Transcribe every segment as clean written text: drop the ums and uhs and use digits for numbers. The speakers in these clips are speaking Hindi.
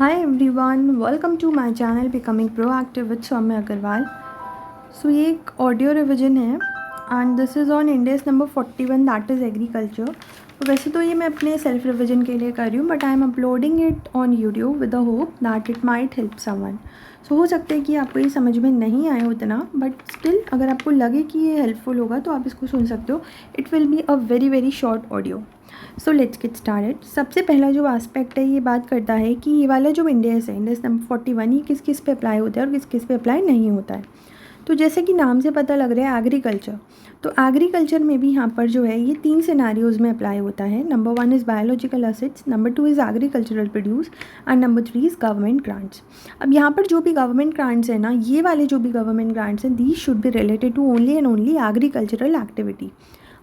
Hi everyone, welcome to my channel Becoming Proactive with Saumya Agarwal. ये एक ऑडियो रिविजन है and this is on index number 41 that is agriculture. वैसे तो ये मैं अपने सेल्फ रिविजन के लिए कर रही हूँ but I am uploading it on YouTube with the hope that it might help someone. हो सकता है कि आपको ये समझ में नहीं आए उतना, बट स्टिल अगर आपको लगे कि ये हेल्पफुल होगा तो आप इसको सुन सकते हो। It will be a very very short audio. So let's get started. सबसे पहला जो एस्पेक्ट है ये बात करता है कि ये वाला जो इंडेक्स है, इंडेक्स नंबर 41, ये किस किस पे अप्लाई होता है और किस किस पे अप्लाई नहीं होता है। तो जैसे कि नाम से पता लग रहा है एग्रीकल्चर, तो एग्रीकल्चर में भी यहाँ पर जो है ये 3 सिनारियोज़ में अप्लाई होता है। Number 1 is biological assets, number 2 is agricultural produce and number 3 is government grants. अब यहाँ पर जो भी गवर्नमेंट ग्रांट्स है ना, ये वाले जो भी गवर्नमेंट ग्रांट्स हैं, these should be related to only and only agricultural activity.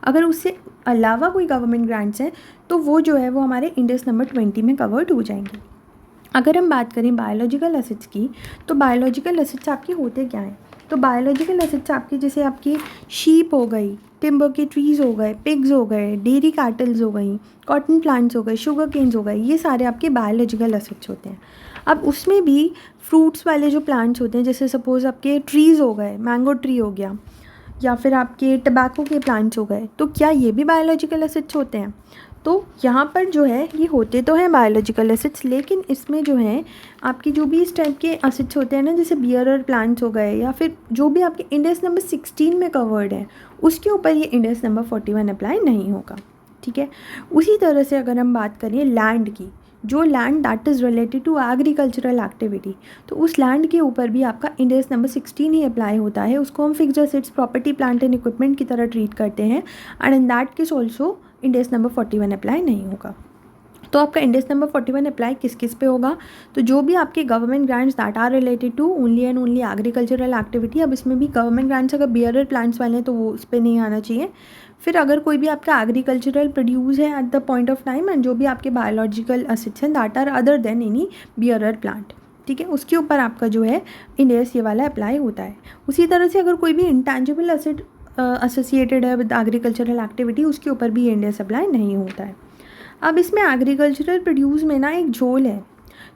अगर उससे अलावा कोई गवर्नमेंट ग्रांट्स हैं तो वो जो है वो हमारे इंडेक्स नंबर 20 में कवर्ड हो जाएंगे। अगर हम बात करें बायोलॉजिकल एसेट्स की, तो बायोलॉजिकल एसेट्स आपके होते क्या हैं? तो बायोलॉजिकल एसेट्स आपके जैसे आपकी शीप हो गई, टिम्बर के ट्रीज़ हो गए, पिग्स हो गए, डेयरी कैटल्स हो गई, कॉटन प्लांट्स हो गए, शुगर केन्स हो गए, ये सारे आपके बायोलॉजिकल एसेट्स होते हैं। अब उसमें भी फ्रूट्स वाले जो प्लांट्स होते हैं, जैसे सपोज़ आपके ट्रीज़ हो गए, मैंगो ट्री हो गया, या फिर आपके टबैको के प्लांट्स हो गए, तो क्या ये भी बायोलॉजिकल एसेट्स होते हैं? तो यहाँ पर जो है ये होते तो हैं बायोलॉजिकल एसेट्स, लेकिन इसमें जो है आपकी जो भी इस टाइप के एसेट्स होते हैं ना, जैसे बियरर प्लांट्स हो गए या फिर जो भी आपके इंडेक्स नंबर 16 में कवर्ड है, उसके ऊपर ये इंडेक्स नंबर 41 अप्लाई नहीं होगा। ठीक है। उसी तरह से अगर हम बात करें लैंड की, जो land that is related to agricultural activity, तो उस लैंड के ऊपर भी आपका इंडेक्स नंबर 16 ही अप्लाई होता है। उसको हम fixed assets, property, plant and equipment की तरह ट्रीट करते हैं and in that case also index number 41 apply नहीं होगा। तो आपका इंडेक्स नंबर 41 अप्लाई किस किस पे होगा? तो जो भी आपके government grants that are related to only and only agricultural activity. अब इसमें भी गवर्नमेंट ग्रांट्स अगर बियरर प्लांट्स वाले हैं तो वो उस पर नहीं आना चाहिए। फिर अगर कोई भी आपका एग्रीकल्चरल प्रोड्यूस है at the point of time, and जो भी आपके बायोलॉजिकल एसेट्स हैं that are other than any bearer plant, ठीक है, उसके ऊपर आपका जो है इंडेक्स ये वाला अप्लाई होता है। उसी तरह से अगर कोई भी इंटेंजिबल एसेट एसोसिएटेड है विद एग्रीकल्चरल एक्टिविटी, उसके ऊपर भी इंडेक्स अप्लाई नहीं होता है। अब इसमें एग्रीकल्चरल प्रोड्यूस में ना एक झोल है।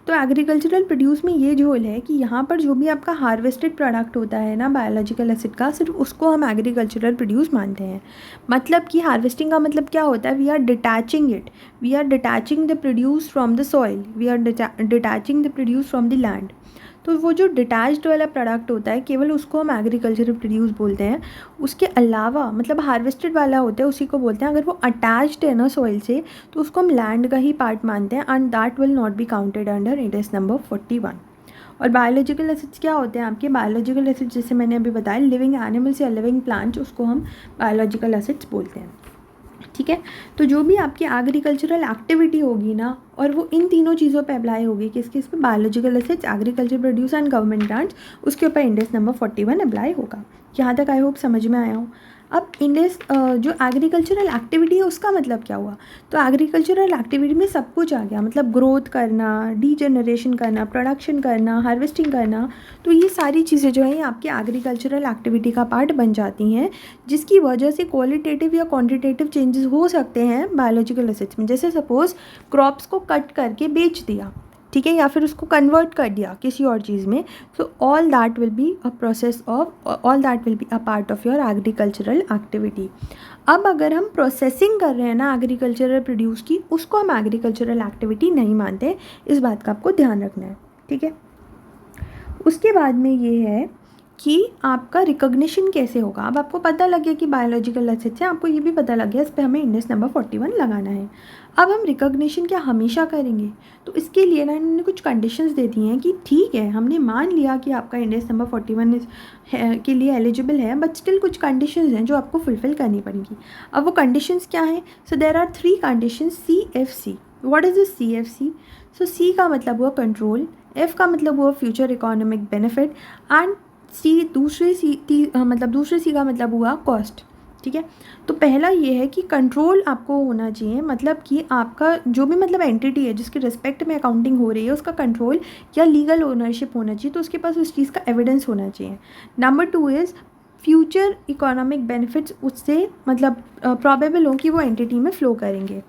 तो एग्रीकल्चरल प्रोड्यूस में ये झोल है कि यहाँ पर जो भी आपका हार्वेस्टेड प्रोडक्ट होता है ना बायोलॉजिकल एसिड का, सिर्फ उसको हम एग्रीकल्चरल प्रोड्यूस मानते हैं। मतलब कि हार्वेस्टिंग का मतलब क्या होता है? We are detaching it, we are detaching the produce from the soil, we are detaching the produce from the land. तो वो जो डिटैच्ड वाला प्रोडक्ट होता है केवल उसको हम एग्रीकल्चरल प्रोड्यूस बोलते हैं। उसके अलावा मतलब हार्वेस्टेड वाला होता है उसी को बोलते हैं। अगर वो अटैच्ड है ना सॉइल से, तो उसको हम लैंड का ही पार्ट मानते हैं and that will not be counted under index number 41। और बायोलॉजिकल एसिड्स क्या होते हैं आपके? बायोलॉजिकल एसिड्स जैसे मैंने अभी बताया, लिविंग एनिमल्स या लिविंग प्लांट्स, उसको हम बायोलॉजिकल एसिड्स बोलते हैं। ठीक है। तो जो भी आपकी एग्रीकल्चरल एक्टिविटी होगी ना, और वो इन तीनों चीज़ों पे अप्लाई होगी, किस किस पे? Biological assets, agriculture produce and government grants, उसके ऊपर इंडेक्स नंबर 41 अप्लाई होगा। यहाँ तक आई होप समझ में आया हो। अब इंडेक्स जो एग्रीकल्चरल एक्टिविटी है उसका मतलब क्या हुआ? तो एग्रीकल्चरल एक्टिविटी में सब कुछ आ गया, मतलब ग्रोथ करना, डीजेनरेशन करना, प्रोडक्शन करना, हार्वेस्टिंग करना। तो ये सारी चीज़ें जो हैं ये आपकी एग्रीकल्चरल एक्टिविटी का पार्ट बन जाती हैं, जिसकी वजह से क्वालिटेटिव या क्वांटिटेटिव चेंजेस हो सकते हैं बायोलॉजिकल एसेट्स में। जैसे सपोज़ क्रॉप्स को कट करके बेच दिया, ठीक है, या फिर उसको कन्वर्ट कर दिया किसी और चीज़ में। So all that will be a process of, all that will be a part of your agricultural activity. अब अगर हम प्रोसेसिंग कर रहे हैं ना एग्रीकल्चरल प्रोड्यूस की, उसको हम एग्रीकल्चरल एक्टिविटी नहीं मानते। इस बात का आपको ध्यान रखना है। ठीक है। उसके बाद में ये है कि आपका रिकॉग्निशन कैसे होगा। अब आपको पता लग गया कि बायोलॉजिकल एसेट्स है, आपको ये भी पता लग गया इस पर हमें इंडेक्स नंबर 41 लगाना है। अब हम रिकॉग्निशन क्या हमेशा करेंगे? तो इसके लिए ना इन्होंने कुछ कंडीशंस दे दी हैं कि ठीक है, हमने मान लिया कि आपका इंडेक्स नंबर 41 के लिए एलिजिबल है, बट स्टिल कुछ कंडीशंस हैं जो आपको फुलफ़िल करनी पड़ेंगी। अब वो कंडीशंस क्या हैं? So there are 3 conditions CFC। What is this CFC? So C का मतलब हुआ कंट्रोल, F का मतलब हुआ फ्यूचर इकोनॉमिक बेनिफिट एंड दूसरे सी का मतलब हुआ कॉस्ट। ठीक है। तो पहला ये है कि कंट्रोल आपको होना चाहिए, मतलब कि आपका जो भी मतलब एंटिटी है जिसके रिस्पेक्ट में अकाउंटिंग हो रही है उसका कंट्रोल या लीगल ओनरशिप होना चाहिए, तो उसके पास उस चीज़ का एविडेंस होना चाहिए। Number 2 is future economic benefits उससे मतलब प्रॉबेबल हो कि वो एंटिटी में फ़्लो करेंगे।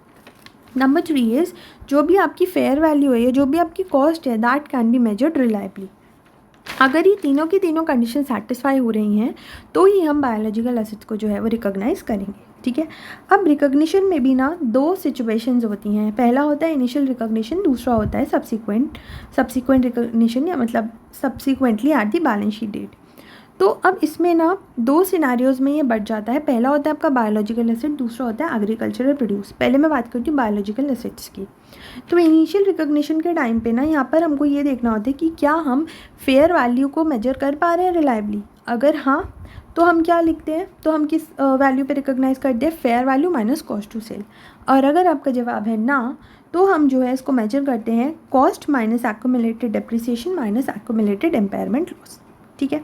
नंबर 3 इज़ जो भी आपकी फेयर वैल्यू है या जो भी आपकी कॉस्ट है that can be measured reliably. अगर ये तीनों की तीनों कंडीशन सेटिस्फाई हो रही हैं तो ही हम बायोलॉजिकल एसिड्स को जो है वो रिकॉग्नाइज करेंगे, ठीक है। अब रिकॉग्निशन में भी ना दो सिचुएशंस होती हैं। पहला होता है इनिशियल रिकॉग्निशन, दूसरा होता है सब्सिक्वेंट रिकॉग्निशन या मतलब subsequently at the balance sheet date. तो अब इसमें ना दो सिनारियोज़ में ये बढ़ जाता है। पहला होता है आपका बायोलॉजिकल एसिड, दूसरा होता है एग्रीकल्चरल प्रोड्यूस। पहले मैं बात करती हूँ बायोलॉजिकल एसिड्स की। तो इनिशियल रिकॉग्निशन के टाइम पे ना यहाँ पर हमको ये देखना होता है कि क्या हम फेयर वैल्यू को मेजर कर पा रहे हैं रिलायबली। अगर हाँ तो हम क्या लिखते हैं, तो हम किस वैल्यू पे रिकॉग्नाइज करते हैं, fair value minus cost to sell. और अगर आपका जवाब है ना तो हम जो है इसको मेजर करते हैं cost minus accumulated depreciation minus accumulated impairment loss, ठीक है।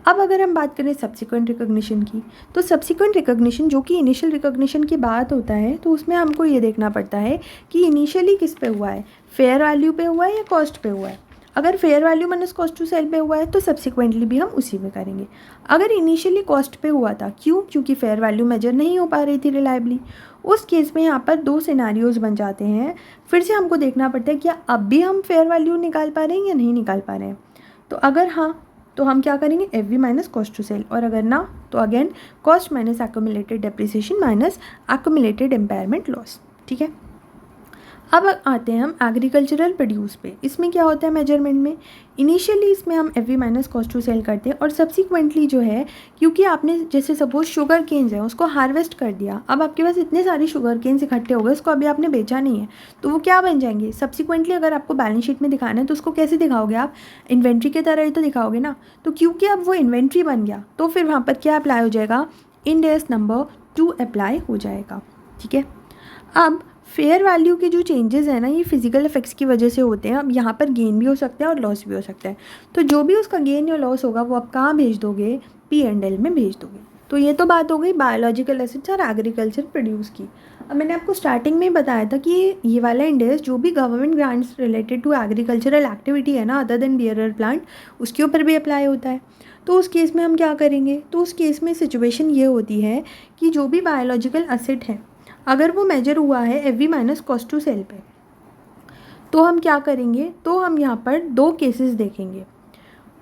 अब अगर हम बात करें सब्सिक्वेंट रिकॉग्निशन की, तो सब्सिक्वेंट रिकॉग्निशन जो कि इनिशियल रिकॉग्निशन के बाद होता है, तो उसमें हमको ये देखना पड़ता है कि इनिशियली किस पे हुआ है, फेयर वैल्यू पे हुआ है या कॉस्ट पे हुआ है। अगर fair value minus cost to sell पे हुआ है तो सब्सिक्वेंटली भी हम उसी में करेंगे। अगर इनिशियली कॉस्ट पे हुआ था, क्योंकि फेयर वैल्यू मेजर नहीं हो पा रही थी रिलायबली, उस केस में यहाँ पर दो सिनारियोज बन जाते हैं। फिर से हमको देखना पड़ता है क्या अब भी हम फेयर वैल्यू निकाल पा रहे हैं या नहीं निकाल पा रहे हैं। तो अगर हाँ तो हम क्या करेंगे, F V minus cost to sell, और अगर ना तो again cost minus accumulated depreciation minus accumulated impairment loss, ठीक है। अब आते हैं हम एग्रीकल्चरल प्रोड्यूस पे। इसमें क्या होता है मेजरमेंट में, इनिशियली इसमें हम F V minus cost to sell करते हैं और सब्सिक्वेंटली जो है, क्योंकि आपने जैसे सपोज शुगर केन्स है उसको हार्वेस्ट कर दिया, अब आपके पास इतने सारे शुगर केन्स इकट्ठे हो गए, उसको अभी आपने बेचा नहीं है, तो वो क्या बन जाएंगे सब्सिक्वेंटली। अगर आपको बैलेंस शीट में दिखाना है तो उसको कैसे दिखाओगे आप, इन्वेंट्री की तरह ही तो दिखाओगे ना। तो क्योंकि अब वो इन्वेंट्री बन गया तो फिर वहाँ पर क्या अप्लाई हो जाएगा, इंड एस नंबर 2 अप्लाई हो जाएगा, ठीक है। अब फेयर वैल्यू के जो चेंजेस हैं ना, ये फिजिकल इफेक्ट्स की वजह से होते हैं। अब यहाँ पर गेन भी हो सकता है और लॉस भी हो सकता है। तो जो भी उसका गेन या लॉस होगा वो आप कहाँ भेज दोगे, P&L में भेज दोगे। तो ये तो बात हो गई बायोलॉजिकल एसिड्स और एग्रीकल्चर प्रोड्यूस की। अब मैंने आपको स्टार्टिंग में बताया था कि ये वाला इंडेक्स जो भी government grants related to agricultural activity है ना अदर देन बियरर प्लांट, उसके ऊपर भी अप्लाई होता है। तो उस केस में हम क्या करेंगे, तो उस केस में सिचुएशन ये होती है कि जो भी बायोलॉजिकल एसिड है अगर वो मेजर हुआ है F V minus cost to sell पे, तो हम क्या करेंगे, तो हम यहाँ पर दो केसेस देखेंगे।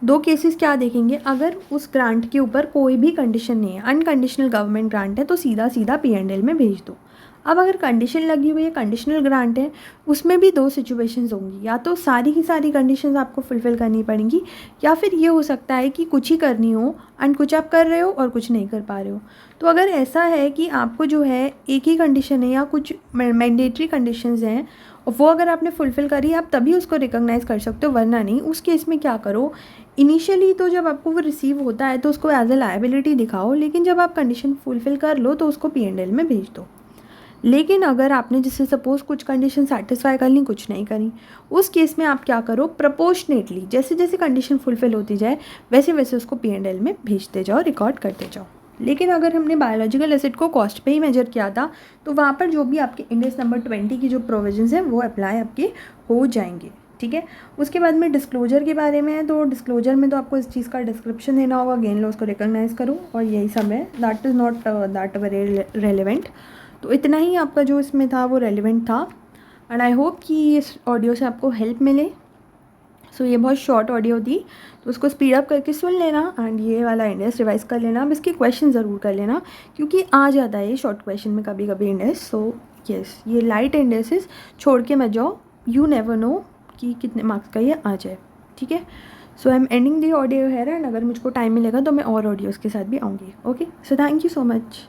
दो केसेस क्या देखेंगे, अगर उस ग्रांट के ऊपर कोई भी कंडीशन नहीं है, अनकंडीशनल गवर्नमेंट ग्रांट है, तो सीधा सीधा P&L में भेज दो। अब अगर कंडीशन लगी हुई है, कंडीशनल ग्रांट है, उसमें भी दो सिचुएशंस होंगी, या तो सारी की सारी कंडीशंस आपको फुलफ़िल करनी पड़ेंगी, या फिर ये हो सकता है कि कुछ ही करनी हो एंड कुछ आप कर रहे हो और कुछ नहीं कर पा रहे हो। तो अगर ऐसा है कि आपको जो है एक ही कंडीशन है या कुछ मैंडेटरी कंडीशंस हैं और वो अगर आपने फुलफ़िल करी आप तभी उसको रिकॉग्नाइज़ कर सकते हो, वरना नहीं। उस केस में क्या करो, इनिशियली तो जब आपको वो रिसीव होता है तो उसको एज ए लायबिलिटी दिखाओ, लेकिन जब आप कंडीशन फुलफ़िल कर लो तो उसको P&L में भेज दो। लेकिन अगर आपने जैसे सपोज़ कुछ कंडीशन सेटिस्फाई कर ली, कुछ नहीं करी, उस केस में आप क्या करो, प्रपोर्शनेटली जैसे जैसे कंडीशन फुलफ़िल होती जाए वैसे वैसे उसको P&L में भेजते जाओ, रिकॉर्ड करते जाओ। लेकिन अगर हमने बायोलॉजिकल एसिड को कॉस्ट पे ही मेजर किया था तो वहाँ पर जो भी आपके इंडेक्स नंबर 20 की जो प्रोविजंस हैं वो अप्लाई आपके हो जाएंगे, ठीक है। उसके बाद में डिस्क्लोजर के बारे में है, तो डिस्क्लोजर में तो आपको इस चीज़ का डिस्क्रिप्शन देना होगा, गेन लॉस को रिकॉग्नाइज करो, और यही सब है। That is not that very relevant. तो इतना ही आपका जो इसमें था वो रेलिवेंट था, एंड आई होप कि इस ऑडियो से आपको हेल्प मिले। सो ये बहुत शॉर्ट ऑडियो थी, तो उसको स्पीड अप करके सुन लेना एंड ये वाला इंडेक्स रिवाइज कर लेना। अब इसके क्वेश्चन ज़रूर कर लेना क्योंकि आ जाता है ये शॉर्ट क्वेश्चन में कभी कभी इंडेक्स। सो यस, ये लाइट इंडेक्सेस छोड़ के मत जाओ, यू नेवर नो कि कितने मार्क्स का ये आ जाए, ठीक है। So I am ending the audio here, and अगर मुझको टाइम मिलेगा तो मैं और ऑडियोज़ के साथ भी आऊँगी। Okay, so thank you so much.